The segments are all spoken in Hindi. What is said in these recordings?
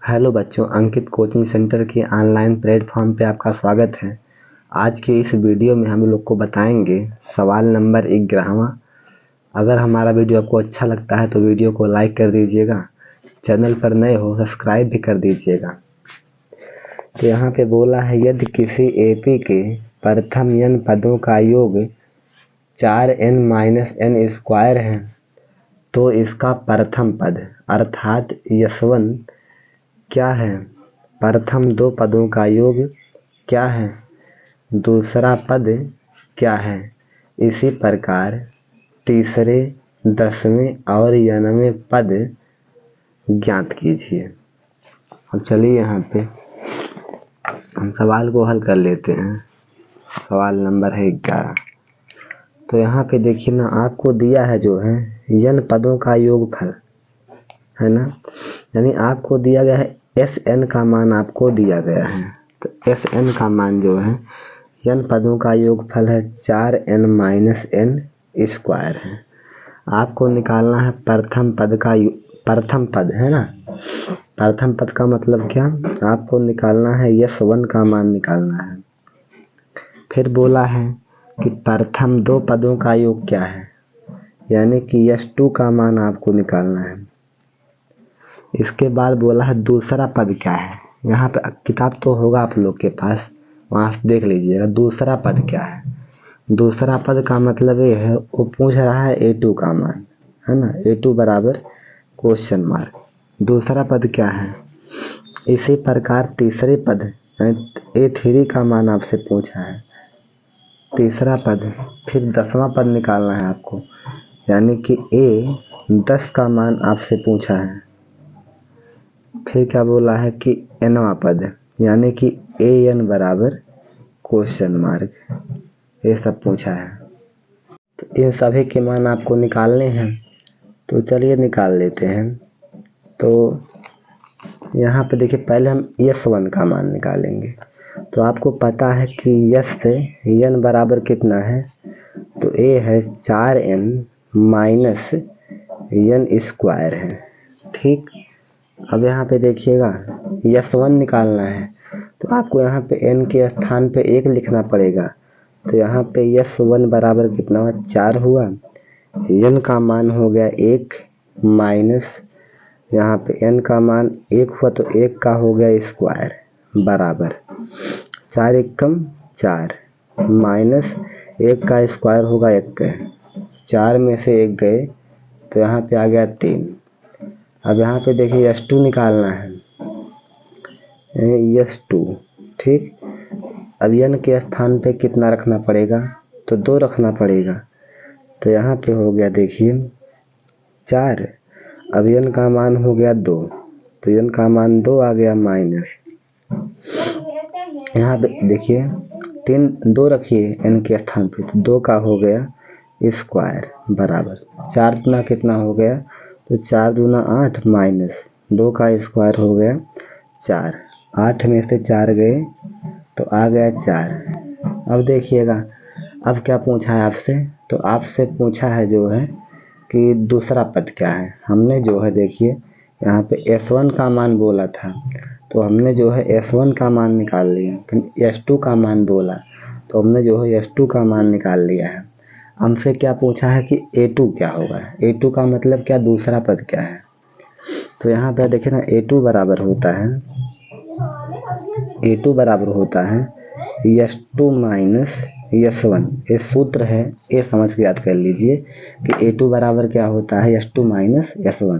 हेलो बच्चों, अंकित कोचिंग सेंटर के ऑनलाइन प्लेटफॉर्म पे आपका स्वागत है। आज के इस वीडियो में हम लोग को बताएंगे सवाल नंबर 11वां। अगर हमारा वीडियो आपको अच्छा लगता है तो वीडियो को लाइक कर दीजिएगा, चैनल पर नए हो सब्सक्राइब भी कर दीजिएगा। तो यहाँ पे बोला है, यदि किसी एपी के प्रथम n पदों का योग 4n-n² है तो इसका प्रथम पद अर्थात यशवन क्या है? प्रथम दो पदों का योग क्या है? दूसरा पद क्या है? इसी प्रकार तीसरे, 10वें और 11वें पद ज्ञात कीजिए। अब चलिए यहाँ पे हम सवाल को हल कर लेते हैं। सवाल नंबर है 11। तो यहाँ पे देखिए ना, आपको दिया है जो है n पदों का योगफल, है ना। यानी आपको दिया गया है Sn का मान आपको दिया गया है। तो Sn का मान जो है n पदों का योगफल है 4n-n² है। आपको निकालना है प्रथम पद का प्रथम पद, है ना। प्रथम पद का मतलब क्या? आपको निकालना है यश1 का मान निकालना है। फिर बोला है कि प्रथम दो पदों का योग क्या है, यानी कि यश2 का मान आपको निकालना है। इसके बाद बोला है दूसरा पद क्या है। यहाँ पे किताब तो होगा आप लोग के पास, वहाँ से देख लीजिएगा दूसरा पद क्या है। दूसरा पद का मतलब ये है, वो पूछ रहा है A2 का मान, है ना। A2 बराबर क्वेश्चन मार्क। दूसरा पद क्या है? इसी प्रकार तीसरे पद A3 का मान आपसे पूछा है। तीसरा पद, फिर 10वां पद निकालना है आपको, यानी कि A10 का मान आपसे पूछा है। फिर क्या बोला है कि nवां पद, यानी कि AN बराबर क्वेश्चन मार्क, ये सब पूछा है। तो इन सभी के मान आपको निकालने हैं, तो चलिए निकाल लेते हैं। तो यहाँ पे देखिए, पहले हम यश1 का मान निकालेंगे। तो आपको पता है कि यश से n बराबर कितना है, तो A है 4n-n² है, ठीक। अब यहाँ पे देखिएगा यश1 निकालना है, तो आपको यहाँ पे n के स्थान पे 1 लिखना पड़ेगा। तो यहाँ पे यश1 बराबर कितना हुआ? 4 हुआ। n का मान हो गया 1 माइनस, यहाँ पे n का मान 1 हुआ तो 1 का हो गया स्क्वायर बराबर 4 एकम 4 माइनस 1 का स्क्वायर होगा 1 का, 4 में से 1 गए तो यहाँ पे आ गया 3। अब यहाँ पे देखिए यश2 निकालना है, यश2, ठीक। अब n के स्थान पे कितना रखना पड़ेगा? तो 2 रखना पड़ेगा। तो यहाँ पे हो गया देखिए 4। अब n का मान हो गया 2, तो n का मान 2 आ गया माइनस। यहाँ पे देखिए 2 रखिए n के स्थान पे, तो 2 का हो गया स्क्वायर बराबर 4 दुना कितना हो गया? तो 4 दूना 8 माइनस 2 का स्क्वायर हो गया 4। 8 में से 4 गए तो आ गया 4। अब देखिएगा, अब क्या पूछा है आपसे? तो आपसे पूछा है जो है कि दूसरा पद क्या है। हमने जो है देखिए यहाँ पे S1 का मान बोला था, तो हमने जो है S1 का मान निकाल लिया। फिर S2 का मान बोला तो हमने जो है S2 का मान निकाल लिया है। हमसे क्या पूछा है कि A2 क्या होगा। A2 का मतलब क्या? दूसरा पद क्या है। तो यहाँ पे देखिए ना, A2 बराबर होता है यश2 माइनस यश1। ये सूत्र है, ये समझ के याद कर लीजिए कि A2 बराबर क्या होता है? यश2 माइनस यश1।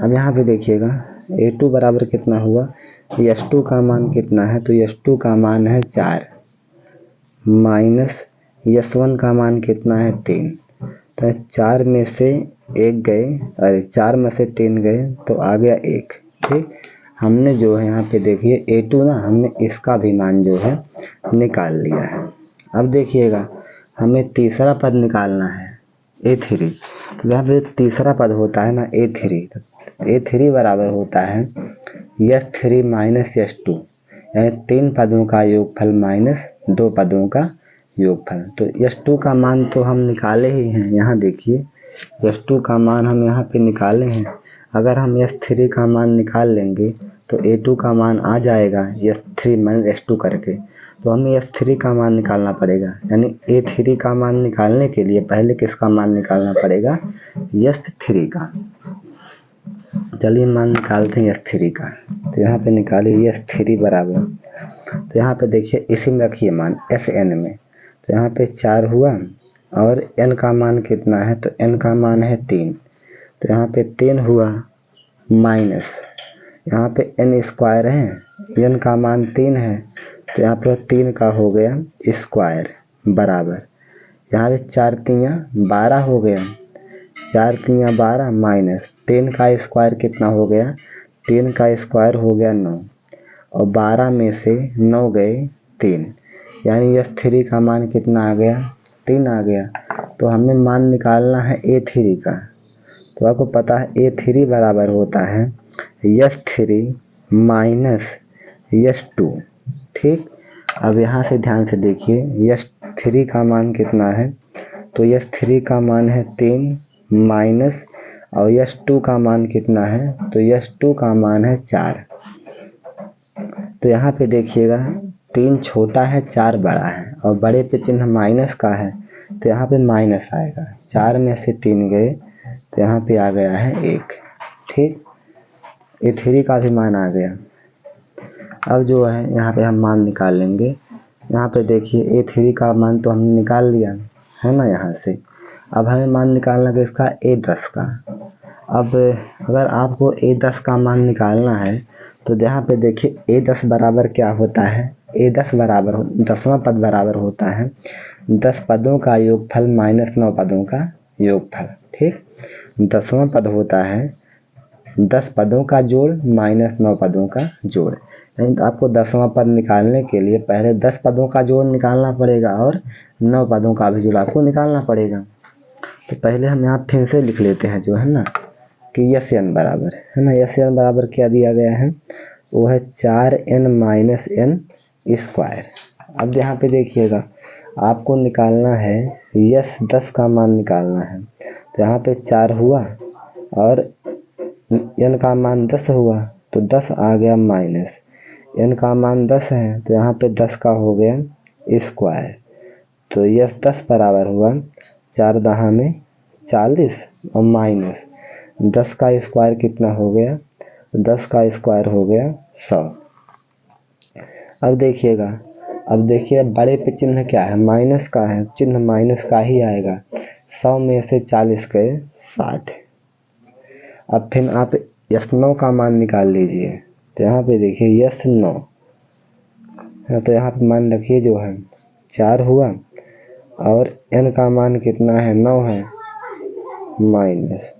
अब यहाँ पे देखिएगा A2 बराबर कितना हुआ? यश2 का मान कितना है? तो यश2 का मान है 4 माइनस यश1 का मान कितना है? 3। तो 4 में से 1 गए, अरे 4 में से 3 गए तो आ गया 1, ठीक। हमने जो है यहाँ पे देखिए A2 ना, हमने इसका भी मान जो है निकाल लिया है। अब देखिएगा हमें तीसरा पद निकालना है A3। तो यहाँ पे तीसरा पद होता है ना A3, तो A3 बराबर होता है यश3 माइनस यश2, यानी 3 पदों का योगफल माइनस 2 पदों का योगफल। तो यश2 का मान तो हम निकाले ही हैं, यहाँ देखिए यश2 का मान हम यहाँ पे निकाले हैं। अगर हम S3 का मान निकाल लेंगे तो A2 का मान आ जाएगा S3 माइनस S2 करके, तो हमें S3 का मान निकालना पड़ेगा। यानी A3 का मान निकालने के लिए पहले किसका मान निकालना पड़ेगा? S3 का। चलिए मान निकालते हैं S3 का। तो यहाँ पे निकालिए S3 बराबर, तो यहाँ पे देखिए इसी में रखिए मान Sn में, तो यहाँ पे 4 हुआ और n का मान कितना है? तो n का मान है 3, तो यहाँ पे 3 हुआ माइनस, यहाँ पे n स्क्वायर है, n का मान 3 है, तो यहाँ पे 3 का हो गया स्क्वायर बराबर, यहाँ पे 4 तियाँ 12 हो गया, 4 तियाँ 12 माइनस 10 का स्क्वायर कितना हो गया? 10 का स्क्वायर हो गया 9, और 12 में से 9 गए 3, यानी S3 का मान कितना आ गया? 3 आ गया। तो हमें मान निकालना है A3 का। तो आपको पता है A3 बराबर होता है S3 माइनस S2। ठीक, अब यहाँ से ध्यान से देखिए S3 का मान कितना है? तो S3 का मान है 3 माइनस, और S2 का मान कितना है? तो S2 का मान है 4। तो यहाँ पे देखिएगा 3 छोटा है 4 बड़ा है, और बड़े पे चिन्ह माइनस का है, तो यहाँ पे माइनस आएगा। 4 में से 3 गए, तो यहाँ पे आ गया है 1। ठीक, A3 का भी मान आ गया। अब जो है यहाँ पे हम मान निकाल लेंगे। यहाँ पे देखिए A3 का मान तो हमने निकाल लिया है ना यहाँ से। अब हमें मान निकालना है इसका A10 का। अब अगर आपको A10 का मान निकालना है तो यहाँ पे देखिए A10 बराबर क्या होता है? A10 बराबर 10वां पद बराबर होता है 10 पदों का योगफल माइनस 9 पदों का योगफल। ठीक, 10वां पद होता है 10 पदों का जोड़ माइनस 9 पदों का जोड़। यानी तो आपको 10वां पद निकालने के लिए पहले 10 पदों का जोड़ निकालना पड़ेगा और 9 पदों का भी जोड़ आपको निकालना पड़ेगा। तो पहले हम यहाँ फिर से लिख लेते हैं जो है ना कि Sn बराबर है ना, Sn बराबर क्या दिया गया है? वो है 4n माइनस n स्क्वायर। अब यहाँ पे देखिएगा आपको निकालना है S10 का मान निकालना है, तो यहाँ पे 4 हुआ और n का मान 10 हुआ, तो 10 आ गया माइनस, n का मान 10 है, तो यहाँ पे 10 का हो गया स्क्वायर। तो S10 बराबर हुआ 4 दहा में 40 और माइनस 10 का स्क्वायर कितना हो गया? 10 का स्क्वायर हो गया 100। अब देखिएगा, अब देखिए बड़े पे चिन्ह क्या है? माइनस का है, चिन्ह माइनस का ही आएगा। 100 में से 40 गए 60। अब फिर आप S9 का मान निकाल लीजिए, तो यहाँ पे देखिए S9, तो यहाँ पे मान रखिए जो है 4 हुआ और n का मान कितना है? 9 है, माइनस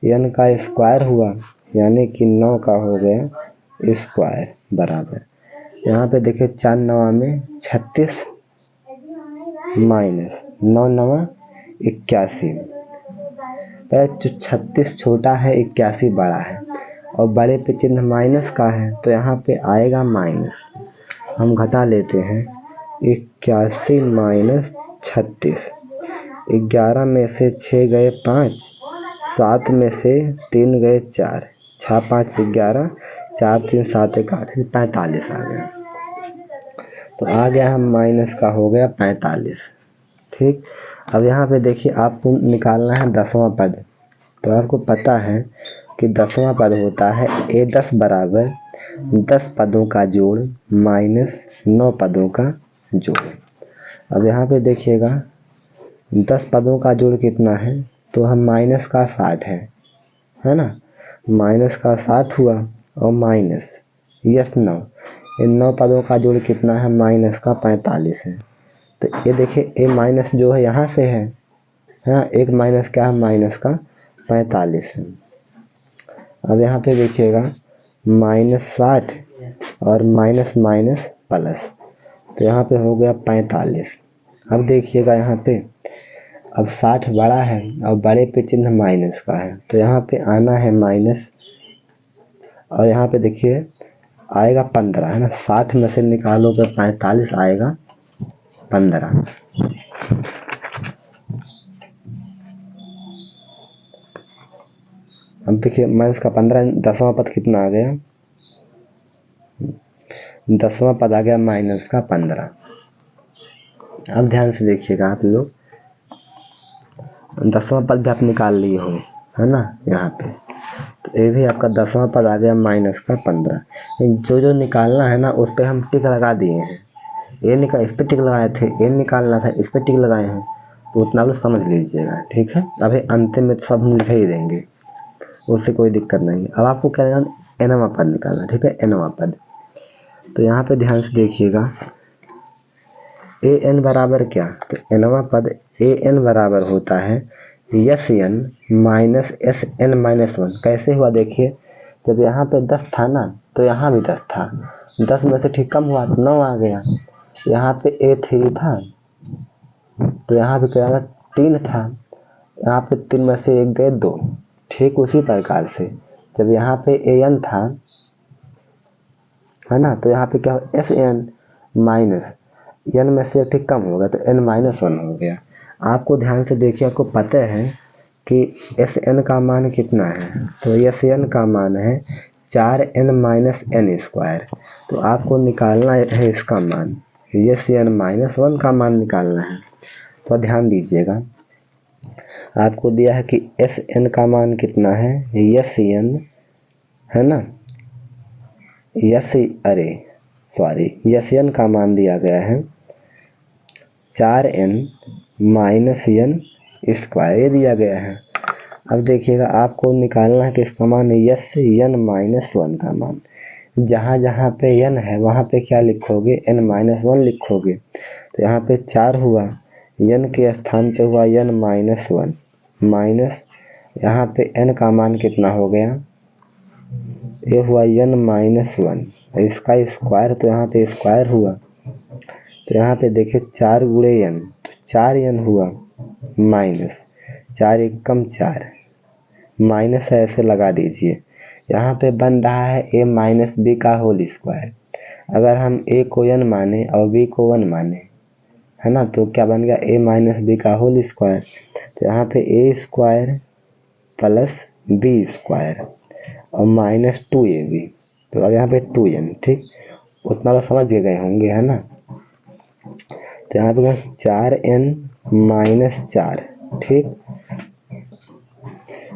n का स्क्वायर हुआ, यानी कि 9 का हो गया स्क्वायर बराबर। यहाँ पे देखिए 4 9 में 36 माइनस 9 9 81। जो 36 छोटा है 81 बड़ा है, और बड़े पे चिन्ह माइनस का है, तो यहाँ पे आएगा माइनस। हम घटा लेते हैं 81 माइनस 36। 11 में से 6 गए 5, 7 में से 3 गए 4, 6 5 11, 4 3 7 1 8, 45 आ गया। तो आ गया हम माइनस का हो गया 45। ठीक, अब यहाँ पे देखिए आपको निकालना है 10वां पद। तो आपको पता है कि 10वां पद होता है A10 बराबर 10 पदों का जोड़ माइनस 9 पदों का जोड़। अब यहाँ पे देखिएगा 10 पदों का जोड़ कितना है? तो हम माइनस का 60 है ना, माइनस का 60 हुआ और माइनस S9, इन 9 पदों का जोड़ कितना है? माइनस का 45 है। तो ये देखिए ए माइनस जो है यहाँ से है हाँ, एक माइनस क्या है? माइनस का 45 है। अब यहाँ पे देखिएगा माइनस 60 और माइनस माइनस प्लस, तो यहाँ पे हो गया 45। अब देखिएगा यहाँ पे अब 60 बड़ा है और बड़े पे चिन्ह माइनस का है, तो यहाँ पे आना है माइनस, और यहाँ पे देखिए आएगा 15 है ना, 60 में से निकालोगे 45 आएगा 15। अब देखिए माइनस का 15, 10वां पद कितना आ गया, 10वां पद आ गया माइनस का 15। अब ध्यान से देखिएगा आप लोग, 10वां पद भी आप निकाल लिए हो, है ना यहाँ पे, तो ये भी आपका 10वां पद आ गया माइनस का 15। जो जो निकालना है ना उस पर हम टिक लगा दिए हैं, ये निकाल इस पर टिक लगाए थे, ये निकालना था इस पर टिक लगाए हैं, तो उतना लोग समझ लीजिएगा, ठीक है। अभी अंतिम में तो सब हम लिख ही देंगे, उससे कोई दिक्कत नहीं। अब आपको क्या करना, एनवां पद निकालना, ठीक है, एनवां पद। तो यहाँ पे ध्यान से देखिएगा, ए एन बराबर क्या, तो एनवां पद ए एन बराबर होता है S n minus S n minus 1। कैसे हुआ देखिए, जब यहाँ पे 10 था ना तो यहाँ भी 10 था, 10 में से ठीक कम हुआ तो 9 आ गया। यहाँ पे A3 था तो यहाँ पे क्या 3 था, यहाँ पे 3 में से 1 गए 2। ठीक उसी प्रकार से जब यहाँ पे AN था, है ना, तो यहाँ पे क्या हो एस एन माइनस एन में से एक ठीक कम हो गया तो n माइनस 1 हो गया। आपको ध्यान से देखिए, आपको पता है कि एस एन का मान कितना है, तो एस एन का मान है 4n माइनस एन स्क्वायर। तो आपको निकालना है इसका मान, एस एन माइनस 1 का मान निकालना है। तो ध्यान दीजिएगा, आपको दिया है कि एस एन का मान कितना है, एस एन, है ना, एस एन का मान दिया गया है 4n माइनस एन स्क्वायर, ये दिया गया है। अब देखिएगा आपको निकालना है कि इसका मान यस एन माइनस 1 का मान, जहाँ जहाँ पे n है वहाँ पे क्या लिखोगे, n माइनस 1 लिखोगे। तो यहाँ पे 4 हुआ, n के स्थान पे हुआ n माइनस 1 माइनस, यहाँ पे n का मान कितना हो गया, ये हुआ n माइनस 1, इसका स्क्वायर, तो यहाँ पे स्क्वायर हुआ। तो यहाँ पे देखिए 4 गुणे n, तो 4n हुआ माइनस 4 एक कम 4 माइनस ऐसे लगा दीजिए। यहाँ पे बन रहा है a माइनस बी का होल स्क्वायर। अगर हम a को n माने और b को 1 माने, है ना, तो क्या बन गया a माइनस बी का होल स्क्वायर। तो यहाँ पे a square plus b square और माइनस 2ab, तो अगर यहाँ पे 2n, ठीक, उतना तो समझ गए होंगे, है ना। तो यहाँ पे 4n माइनस 4, ठीक।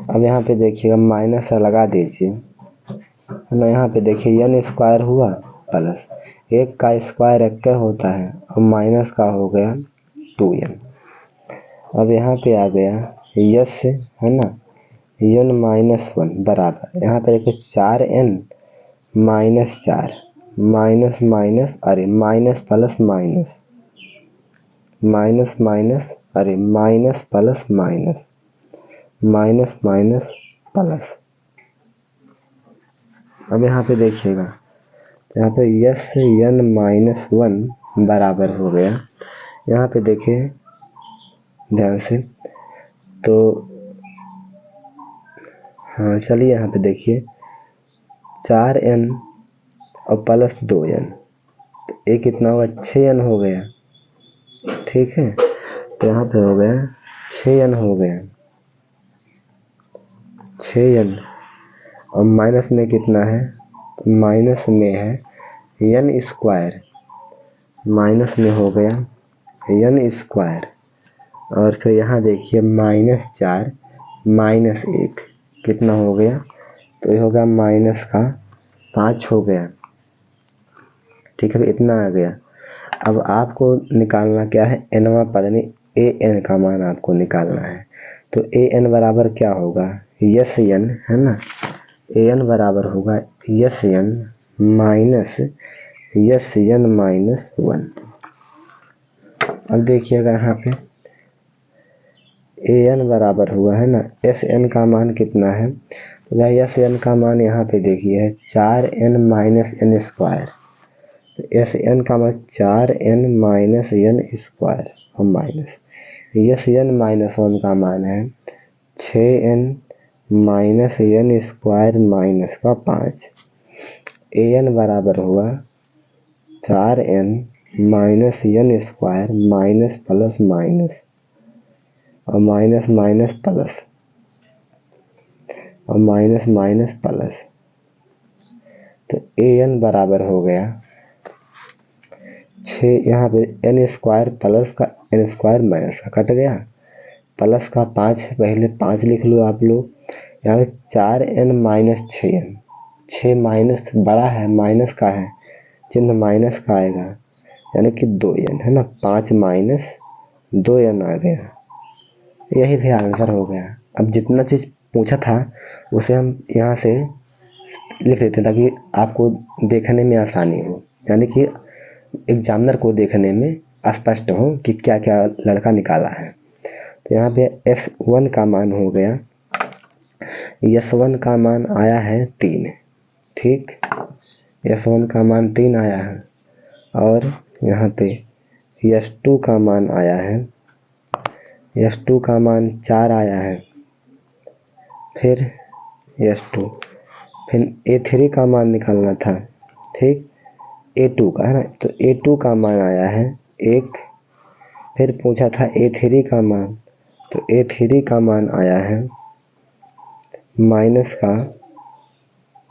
अब यहाँ पे देखिएगा माइनस लगा दीजिए, है ना, यहाँ पे देखिए n स्क्वायर हुआ प्लस 1 का स्क्वायर 1 होता है और माइनस का हो गया 2n। अब यहाँ पे आ गया यस, है ना, n माइनस 1 बराबर, यहाँ पे देखिए 4n माइनस 4 माइनस माइनस अरे minus plus minus, minus minus अरे minus plus minus, minus minus plus. अब यहाँ पे देखिएगा, यहाँ पे यस n माइनस 1 बराबर हो गया। यहाँ पे देखिए ध्यान से, तो हाँ चलिए यहाँ पे देखिए 4n और प्लस 2n, तो ये कितना होगा 6n हो गया, ठीक है। तो यहाँ पे हो गया 6n हो गया, 6n और माइनस में कितना है, तो माइनस में है n स्क्वायर, माइनस में हो गया n स्क्वायर, और फिर यहाँ देखिए माइनस 4 माइनस 1 कितना हो गया, तो ये होगा माइनस का 5 हो गया, ठीक है, इतना आ गया। अब आपको निकालना क्या है, एनवां पद में ए एन का मान आपको निकालना है। तो ए एन बराबर क्या होगा, यस एन, है ना, ए एन बराबर होगा S n minus S n minus 1। अब देखिएगा यहाँ पे ए एन बराबर हुआ, है ना, एस एन का मान कितना है, तो भाई एस एन का मान यहाँ पे देखिए है 4n minus n square, S n का मान 4n माइनस एन स्क्वायर और माइनस यस एन माइनस 1 का मान है 6n minus n square minus का 5। ए एन बराबर हुआ 4n minus n square minus plus minus और माइनस माइनस प्लस। और माइनस माइनस प्लस, तो an बराबर हो गया 6, यहाँ पे n स्क्वायर प्लस का n स्क्वायर माइनस का कट गया, प्लस का 5 है, पहले 5 लिख लो आप लोग। यहाँ पे 4n माइनस 6n, 6 माइनस बड़ा है, माइनस का है, चिन्ह माइनस का आएगा, यानी कि 2n है ना, 5 माइनस 2n आ गया। यही भी आंसर हो गया। अब जितना चीज पूछा था उसे हम यहाँ से लिख देते हैं ताकि आपको देखने में आसानी हो, यानी कि एग्जामिनर को देखने में स्पष्ट हो कि क्या क्या लड़का निकाला है। तो यहाँ पे S1 का मान हो गया, S1 का मान आया है 3, ठीक, S1 का मान 3 आया है। और यहाँ पे S2 का मान आया है, S2 का मान 4 आया है। फिर S2, फिर A3 का मान निकालना था, ठीक, A2 का है ना, तो A2 का मान आया है 1। फिर पूछा था A3 का मान, तो A3 का मान आया है माइनस का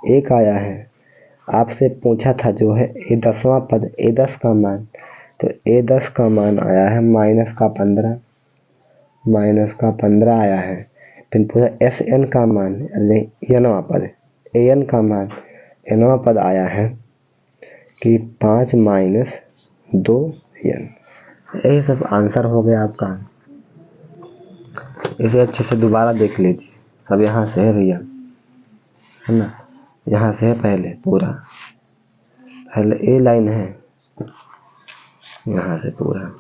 1 आया है। आपसे पूछा था जो है A10वां पद A10 का मान, तो A10 का मान आया है माइनस का 15, माइनस का 15 आया है। फिर पूछा SN का मान, nवां पद AN का मान, nवां पद आया है कि 5 माइनस 2n। यही सब आंसर हो गया आपका। इसे अच्छे से दोबारा देख लीजिए, सब यहाँ से है भैया, है ना, यहाँ से है पहले पूरा, पहले ए लाइन है यहाँ से पूरा।